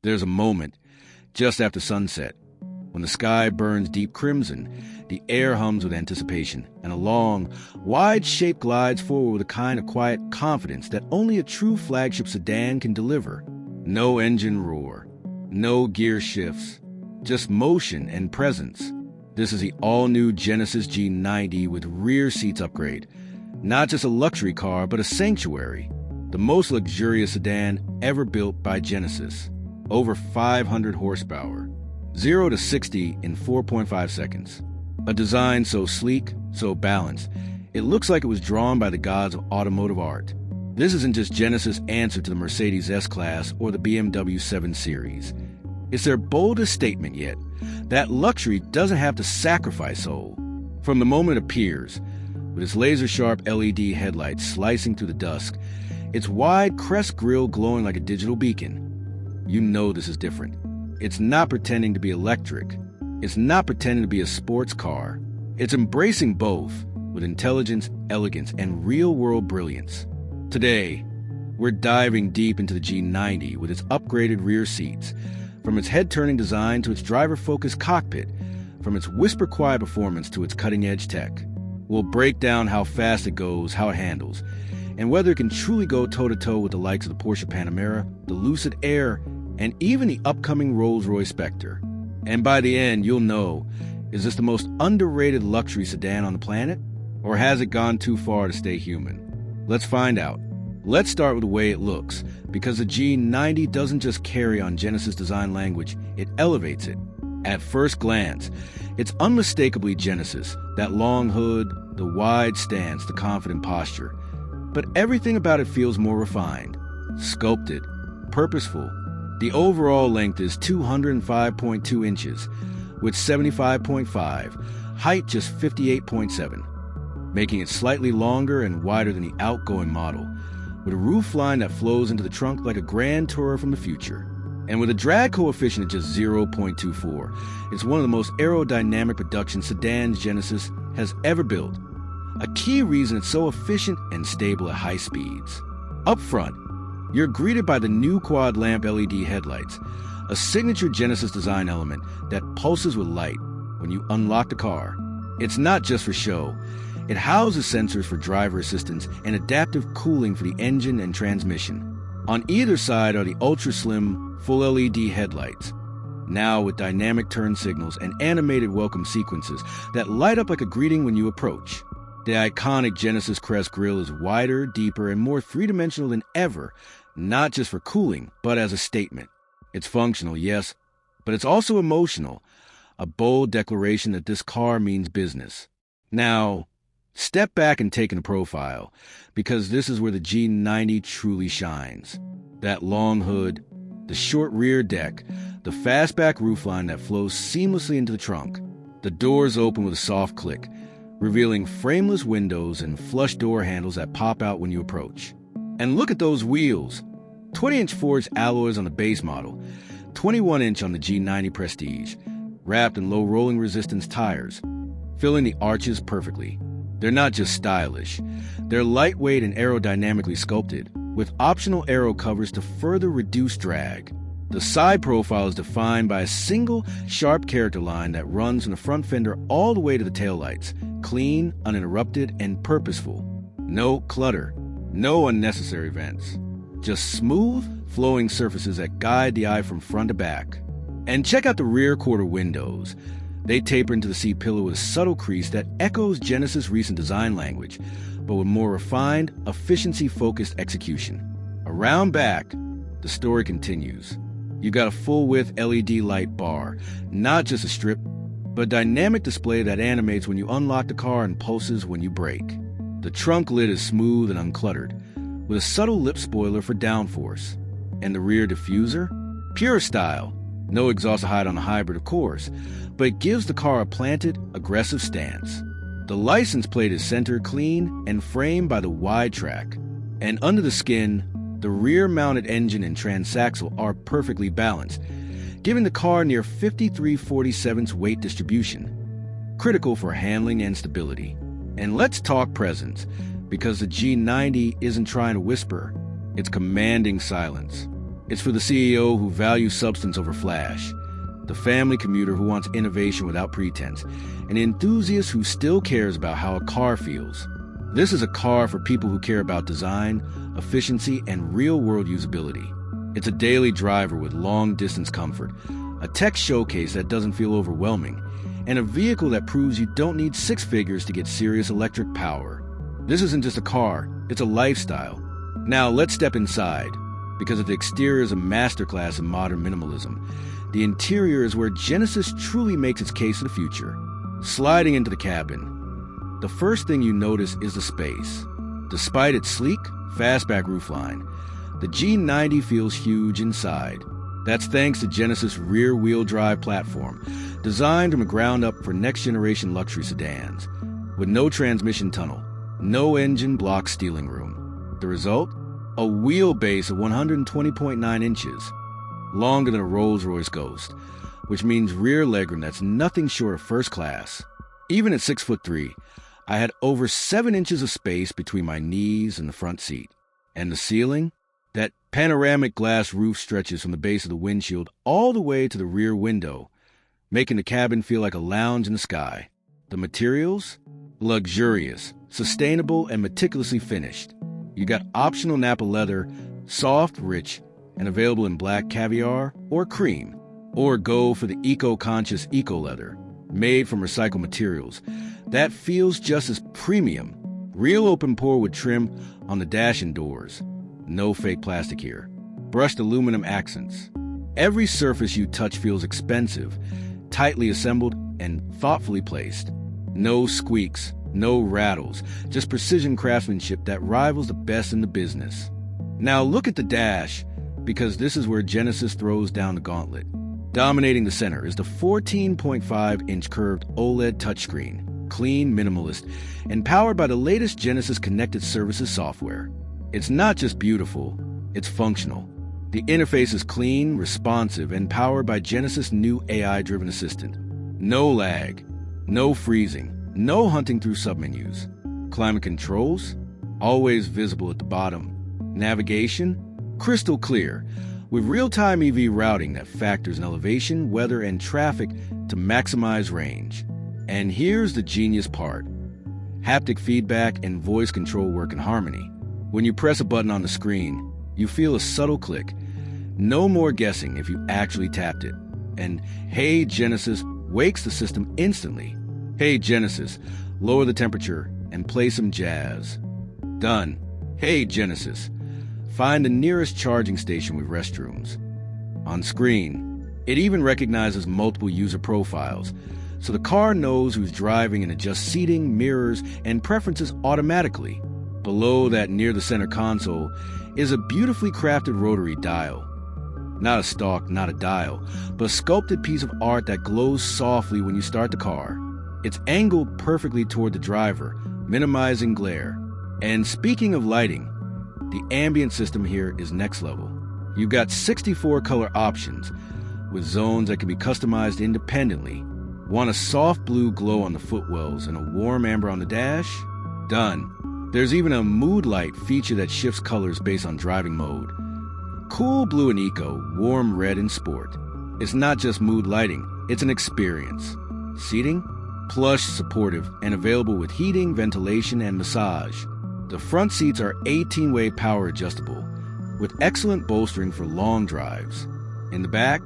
There's a moment, just after sunset, when the sky burns deep crimson, the air hums with anticipation, and a long, wide shape glides forward with a kind of quiet confidence that only a true flagship sedan can deliver. No engine roar, no gear shifts, just motion and presence. This is the all-new Genesis G90 with rear seats upgrade. Not just a luxury car, but a sanctuary. The most luxurious sedan ever built by Genesis. Over 500 horsepower. 0 to 60 in 4.5 seconds. A design so sleek, so balanced, it looks like it was drawn by the gods of automotive art. This isn't just Genesis' answer to the Mercedes S-Class or the BMW 7 Series. It's their boldest statement yet. That luxury doesn't have to sacrifice soul. From the moment it appears, with its laser-sharp LED headlights slicing through the dusk, its wide crest grille glowing like a digital beacon, you know this is different. It's not pretending to be electric. It's not pretending to be a sports car. It's embracing both with intelligence, elegance, and real-world brilliance. Today, we're diving deep into the G90 with its upgraded rear seats, from its head-turning design to its driver-focused cockpit, from its whisper-quiet performance to its cutting-edge tech. We'll break down how fast it goes, how it handles, and whether it can truly go toe-to-toe with the likes of the Porsche Panamera, the Lucid Air, and even the upcoming Rolls-Royce Spectre. And by the end, you'll know, is this the most underrated luxury sedan on the planet? Or has it gone too far to stay human? Let's find out. Let's start with the way it looks, because the G90 doesn't just carry on Genesis design language, it elevates it. At first glance, it's unmistakably Genesis, that long hood, the wide stance, the confident posture. But everything about it feels more refined, sculpted, purposeful. The overall length is 205.2 inches, with 75.5, height just 58.7, making it slightly longer and wider than the outgoing model, with a roofline that flows into the trunk like a grand tourer from the future. And with a drag coefficient of just 0.24, it's one of the most aerodynamic production sedans Genesis has ever built. A key reason it's so efficient and stable at high speeds. Up front, you're greeted by the new quad lamp LED headlights, a signature Genesis design element that pulses with light when you unlock the car. It's not just for show. It houses sensors for driver assistance and adaptive cooling for the engine and transmission. On either side are the ultra-slim, full LED headlights, now with dynamic turn signals and animated welcome sequences that light up like a greeting when you approach. The iconic Genesis crest grille is wider, deeper, and more three-dimensional than ever, not just for cooling, but as a statement. It's functional, yes, but it's also emotional, a bold declaration that this car means business. Now, step back and take in a profile, because this is where the G90 truly shines. That long hood, the short rear deck, the fastback roofline that flows seamlessly into the trunk. The doors open with a soft click, revealing frameless windows and flush door handles that pop out when you approach. And look at those wheels. 20-inch forged alloys on the base model, 21-inch on the G90 Prestige, wrapped in low rolling resistance tires, filling the arches perfectly. They're not just stylish, they're lightweight and aerodynamically sculpted, with optional aero covers to further reduce drag. The side profile is defined by a single, sharp character line that runs from the front fender all the way to the taillights, clean, uninterrupted, and purposeful. No clutter, no unnecessary vents. Just smooth, flowing surfaces that guide the eye from front to back. And check out the rear quarter windows. They taper into the seat pillow with a subtle crease that echoes Genesis' recent design language, but with more refined, efficiency-focused execution. Around back, the story continues. You've got a full-width LED light bar, not just a strip, but a dynamic display that animates when you unlock the car and pulses when you brake. The trunk lid is smooth and uncluttered, with a subtle lip spoiler for downforce. And the rear diffuser? Pure style. No exhaust hide on the hybrid, of course, but it gives the car a planted, aggressive stance. The license plate is centered clean and framed by the wide track. And under the skin, the rear-mounted engine and transaxle are perfectly balanced, giving the car near 53/47 weight distribution, critical for handling and stability. And let's talk presence, because the G90 isn't trying to whisper, it's commanding silence. It's for the CEO who values substance over flash, the family commuter who wants innovation without pretense, and the enthusiast who still cares about how a car feels. This is a car for people who care about design, efficiency, and real-world usability. It's a daily driver with long-distance comfort, a tech showcase that doesn't feel overwhelming, and a vehicle that proves you don't need six figures to get serious electric power. This isn't just a car, it's a lifestyle. Now let's step inside, because the exterior is a masterclass in modern minimalism. The interior is where Genesis truly makes its case for the future. Sliding into the cabin, the first thing you notice is the space. Despite its sleek, fastback roofline, the G90 feels huge inside. That's thanks to Genesis' rear-wheel drive platform, designed from the ground up for next-generation luxury sedans. With no transmission tunnel, no engine block steering room. The result? A wheelbase of 120.9 inches, longer than a Rolls-Royce Ghost, which means rear legroom that's nothing short of first class. Even at 6'3", I had over 7 inches of space between my knees and the front seat. And the ceiling? That panoramic glass roof stretches from the base of the windshield all the way to the rear window, making the cabin feel like a lounge in the sky. The materials? Luxurious, sustainable, and meticulously finished. You got optional Napa leather, soft, rich, and available in black caviar or cream. Or go for the eco-conscious eco-leather, made from recycled materials. That feels just as premium. Real open pore with trim on the dash and doors. No fake plastic here. Brushed aluminum accents. Every surface you touch feels expensive, tightly assembled, and thoughtfully placed. No squeaks, no rattles, just precision craftsmanship that rivals the best in the business. Now look at the dash, because this is where Genesis throws down the gauntlet. Dominating the center is the 14.5-inch curved OLED touchscreen, clean, minimalist, and powered by the latest Genesis Connected Services software. It's not just beautiful, it's functional. The interface is clean, responsive, and powered by Genesis' new AI-driven assistant. No lag, no freezing, no hunting through submenus. Climate controls, always visible at the bottom. Navigation, crystal clear, with real-time EV routing that factors in elevation, weather, and traffic to maximize range. And here's the genius part. Haptic feedback and voice control work in harmony. When you press a button on the screen, you feel a subtle click. No more guessing if you actually tapped it. And Hey Genesis wakes the system instantly. Hey Genesis, lower the temperature and play some jazz. Done. Hey Genesis, find the nearest charging station with restrooms. On screen, it even recognizes multiple user profiles, so the car knows who's driving and adjusts seating, mirrors, and preferences automatically. Below that, near the center console, is a beautifully crafted rotary dial. Not a stalk, not a dial, but a sculpted piece of art that glows softly when you start the car. It's angled perfectly toward the driver, minimizing glare. And speaking of lighting, the ambient system here is next level. You've got 64 color options, with zones that can be customized independently. Want a soft blue glow on the footwells and a warm amber on the dash? Done. There's even a mood light feature that shifts colors based on driving mode. Cool blue and eco, warm red and sport. It's not just mood lighting, it's an experience. Seating? Plush, supportive, and available with heating, ventilation, and massage. The front seats are 18-way power adjustable, with excellent bolstering for long drives. In the back,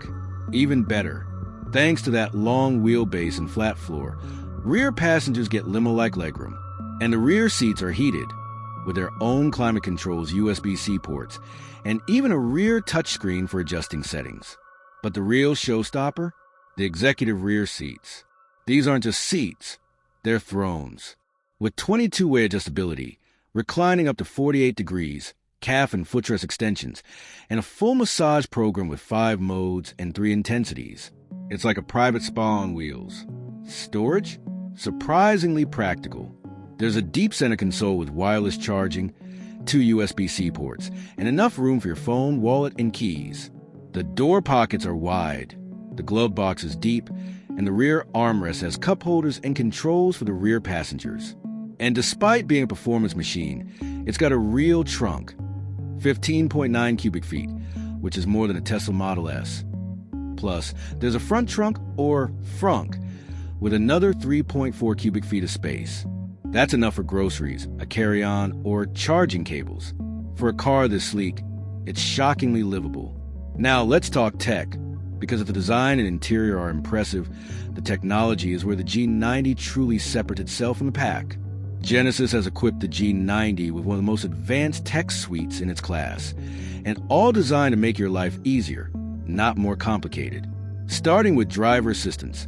even better. Thanks to that long wheelbase and flat floor, rear passengers get limo-like legroom. And the rear seats are heated, with their own climate controls, USB-C ports, and even a rear touchscreen for adjusting settings. But the real showstopper? The executive rear seats. These aren't just seats, they're thrones. With 22-way adjustability, reclining up to 48 degrees, calf and footrest extensions, and a full massage program with 5 modes and 3 intensities. It's like a private spa on wheels. Storage? Surprisingly practical. There's a deep center console with wireless charging, 2 USB-C ports, and enough room for your phone, wallet, and keys. The door pockets are wide, the glove box is deep, and the rear armrest has cup holders and controls for the rear passengers. And despite being a performance machine, it's got a real trunk, 15.9 cubic feet, which is more than a Tesla Model S. Plus, there's a front trunk, or frunk, with another 3.4 cubic feet of space. That's enough for groceries, a carry-on, or charging cables. For a car this sleek, it's shockingly livable. Now let's talk tech. Because if the design and interior are impressive, the technology is where the G90 truly separates itself from the pack. Genesis has equipped the G90 with one of the most advanced tech suites in its class, and all designed to make your life easier, not more complicated. Starting with driver assistance,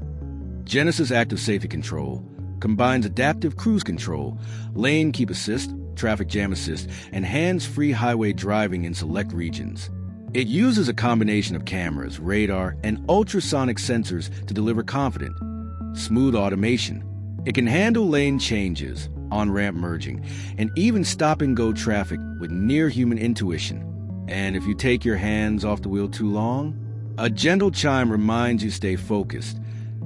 Genesis Active Safety Control combines adaptive cruise control, lane keep assist, traffic jam assist, and hands-free highway driving in select regions. It uses a combination of cameras, radar, and ultrasonic sensors to deliver confident, smooth automation. It can handle lane changes, on-ramp merging, and even stop-and-go traffic with near-human intuition. And if you take your hands off the wheel too long, a gentle chime reminds you to stay focused.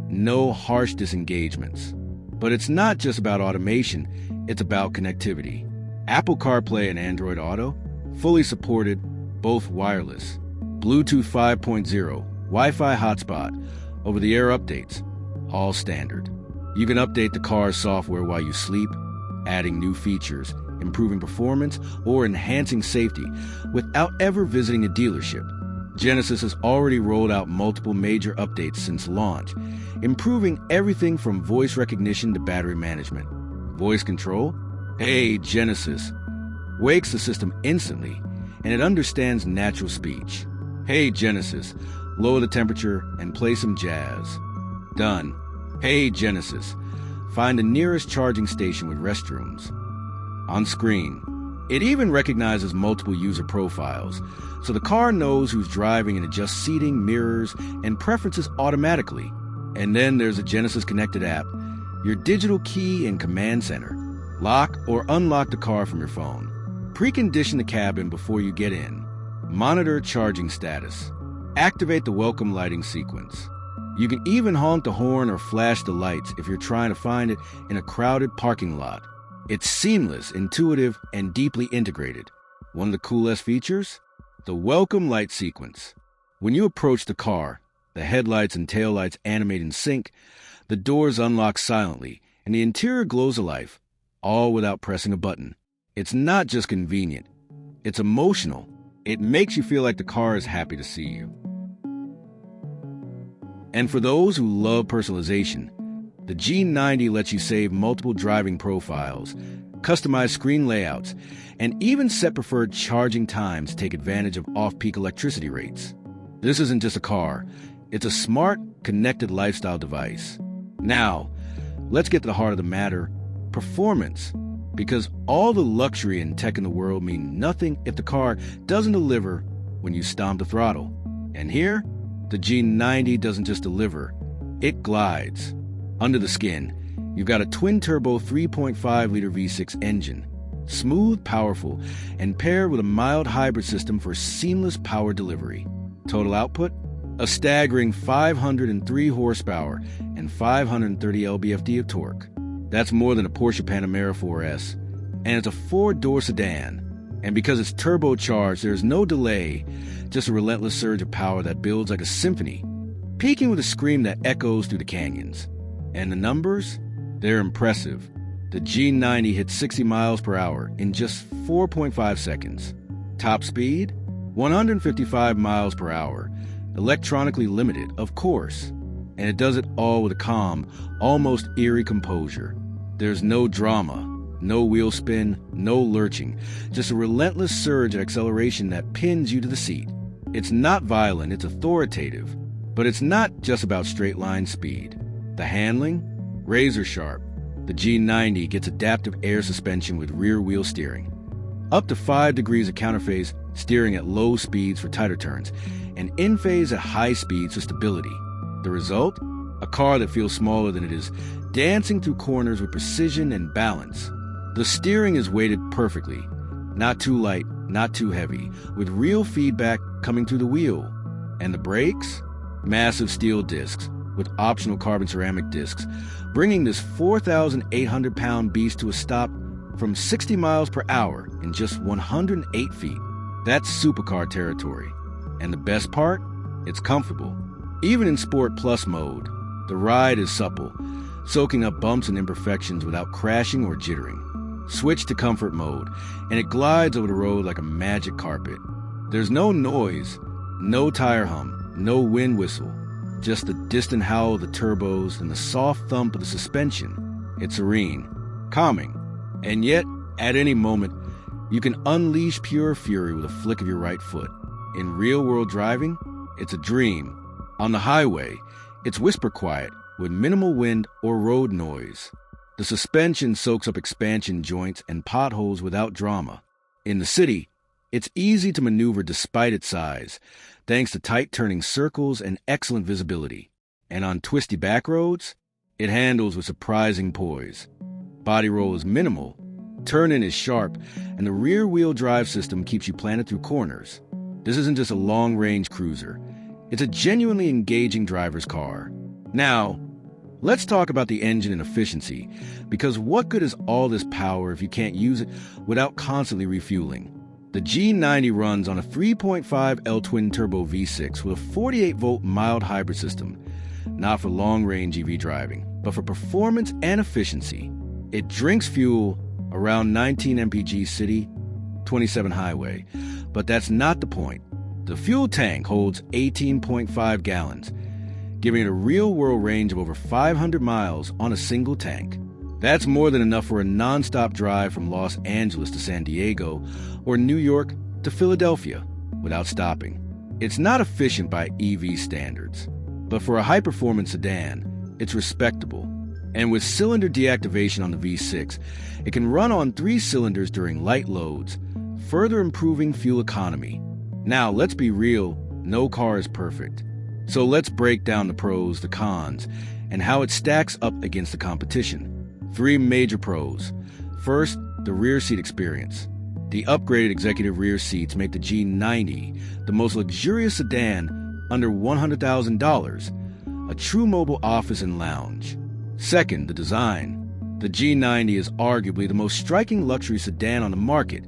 No harsh disengagements. But it's not just about automation, it's about connectivity. Apple CarPlay and Android Auto, fully supported, both wireless. Bluetooth 5.0, Wi-Fi hotspot, over-the-air updates, all standard. You can update the car's software while you sleep, adding new features, improving performance, or enhancing safety without ever visiting a dealership. Genesis has already rolled out multiple major updates since launch, improving everything from voice recognition to battery management. Voice control? Hey, Genesis wakes the system instantly, and it understands natural speech. Hey, Genesis, lower the temperature and play some jazz. Done. Hey, Genesis, find the nearest charging station with restrooms. On screen. It even recognizes multiple user profiles, so the car knows who's driving and adjusts seating, mirrors, and preferences automatically. And then there's a Genesis Connected app, your digital key and command center. Lock or unlock the car from your phone. Precondition the cabin before you get in. Monitor charging status. Activate the welcome lighting sequence. You can even honk the horn or flash the lights if you're trying to find it in a crowded parking lot. It's seamless, intuitive, and deeply integrated. One of the coolest features? The welcome light sequence. When you approach the car, the headlights and taillights animate in sync, the doors unlock silently, and the interior glows alive, all without pressing a button. It's not just convenient, it's emotional. It makes you feel like the car is happy to see you. And for those who love personalization, the G90 lets you save multiple driving profiles, customize screen layouts, and even set preferred charging times to take advantage of off-peak electricity rates. This isn't just a car, it's a smart, connected lifestyle device. Now, let's get to the heart of the matter, performance. Because all the luxury and tech in the world mean nothing if the car doesn't deliver when you stomp the throttle. And here, the G90 doesn't just deliver, it glides. Under the skin, you've got a twin-turbo 3.5-liter V6 engine, smooth, powerful, and paired with a mild hybrid system for seamless power delivery. Total output? A staggering 503 horsepower and 530 lb-ft of torque. That's more than a Porsche Panamera 4S, and it's a four-door sedan. And because it's turbocharged, there's no delay, just a relentless surge of power that builds like a symphony, peaking with a scream that echoes through the canyons. And the numbers? They're impressive. The G90 hits 60 miles per hour in just 4.5 seconds. Top speed? 155 miles per hour. Electronically limited, of course. And it does it all with a calm, almost eerie composure. There's no drama, no wheel spin, no lurching, just a relentless surge of acceleration that pins you to the seat. It's not violent, it's authoritative. But it's not just about straight-line speed. The handling? Razor sharp. The G90 gets adaptive air suspension with rear-wheel steering. Up to 5 degrees of counterphase steering at low speeds for tighter turns, and in-phase at high speeds for stability. The result? A car that feels smaller than it is, dancing through corners with precision and balance. The steering is weighted perfectly. Not too light, not too heavy, with real feedback coming through the wheel. And the brakes? Massive steel discs, with optional carbon ceramic discs, bringing this 4,800-pound beast to a stop from 60 miles per hour in just 108 feet. That's supercar territory. And the best part? It's comfortable. Even in Sport Plus mode, the ride is supple, soaking up bumps and imperfections without crashing or jittering. Switch to Comfort mode, and it glides over the road like a magic carpet. There's no noise, no tire hum, no wind whistle, just the distant howl of the turbos and the soft thump of the suspension. It's serene, calming, and yet, at any moment, you can unleash pure fury with a flick of your right foot. In real-world driving, it's a dream. On the highway, it's whisper quiet with minimal wind or road noise. The suspension soaks up expansion joints and potholes without drama. In the city, it's easy to maneuver despite its size, thanks to tight turning circles and excellent visibility. And on twisty back roads, it handles with surprising poise. Body roll is minimal, turn-in is sharp, and the rear-wheel drive system keeps you planted through corners. This isn't just a long-range cruiser. It's a genuinely engaging driver's car. Now, let's talk about the engine and efficiency, because what good is all this power if you can't use it without constantly refueling? The G90 runs on a 3.5 L-twin turbo V6 with a 48-volt mild hybrid system, not for long-range EV driving, but for performance and efficiency. It drinks fuel around 19 mpg city, 27 highway, but that's not the point. The fuel tank holds 18.5 gallons, giving it a real-world range of over 500 miles on a single tank. That's more than enough for a non-stop drive from Los Angeles to San Diego or New York to Philadelphia without stopping. It's not efficient by EV standards, but for a high-performance sedan, it's respectable. And with cylinder deactivation on the V6, it can run on 3 cylinders during light loads, further improving fuel economy. Now, let's be real, no car is perfect. So let's break down the pros, the cons, and how it stacks up against the competition. 3 major pros. First, the rear seat experience. The upgraded executive rear seats make the G90 the most luxurious sedan under $100,000, a true mobile office and lounge. Second, the design. The G90 is arguably the most striking luxury sedan on the market.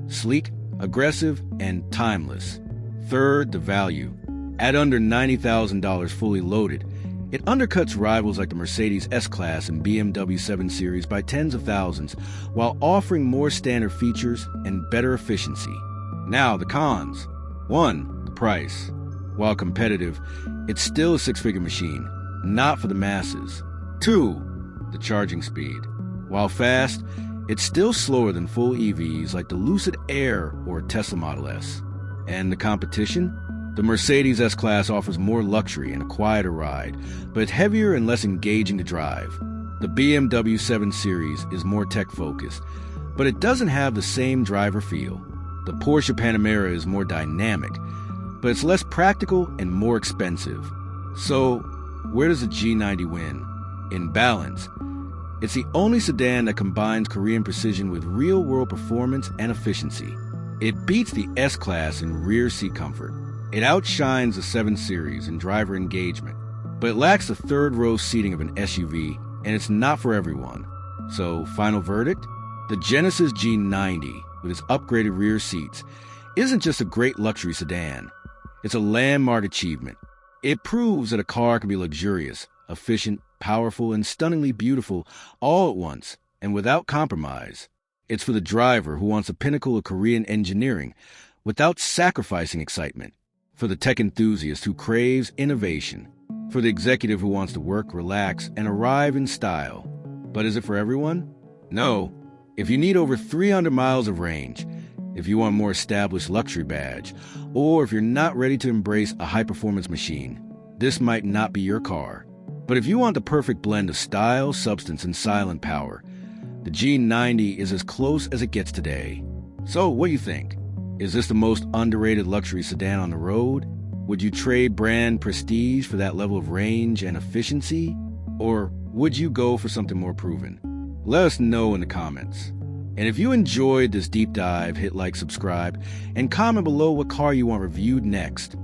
Sleek, aggressive, and timeless. Third, the value. At under $90,000 fully loaded, it undercuts rivals like the Mercedes S-Class and BMW 7 Series by tens of thousands, while offering more standard features and better efficiency. Now, the cons. 1. The price. While competitive, it's still a 6-figure machine, not for the masses. 2. The charging speed. While fast, it's still slower than full EVs like the Lucid Air or Tesla Model S. And the competition? The Mercedes S-Class offers more luxury and a quieter ride, but it's heavier and less engaging to drive. The BMW 7 Series is more tech-focused, but it doesn't have the same driver feel. The Porsche Panamera is more dynamic, but it's less practical and more expensive. So, where does the G90 win? In balance. It's the only sedan that combines Korean precision with real-world performance and efficiency. It beats the S-Class in rear seat comfort. It outshines the 7 Series in driver engagement, but it lacks the third-row seating of an SUV, and it's not for everyone. So, final verdict? The Genesis G90, with its upgraded rear seats, isn't just a great luxury sedan. It's a landmark achievement. It proves that a car can be luxurious, efficient, powerful, and stunningly beautiful all at once, and without compromise. It's for the driver who wants the pinnacle of Korean engineering without sacrificing excitement. For the tech enthusiast who craves innovation. For the executive who wants to work, relax, and arrive in style. But is it for everyone? No. If you need over 300 miles of range, if you want a more established luxury badge, or if you're not ready to embrace a high-performance machine, this might not be your car. But if you want the perfect blend of style, substance, and silent power, the G90 is as close as it gets today. So, what do you think? Is this the most underrated luxury sedan on the road? Would you trade brand prestige for that level of range and efficiency? Or would you go for something more proven? Let us know in the comments. And if you enjoyed this deep dive, hit like, subscribe, and comment below what car you want reviewed next.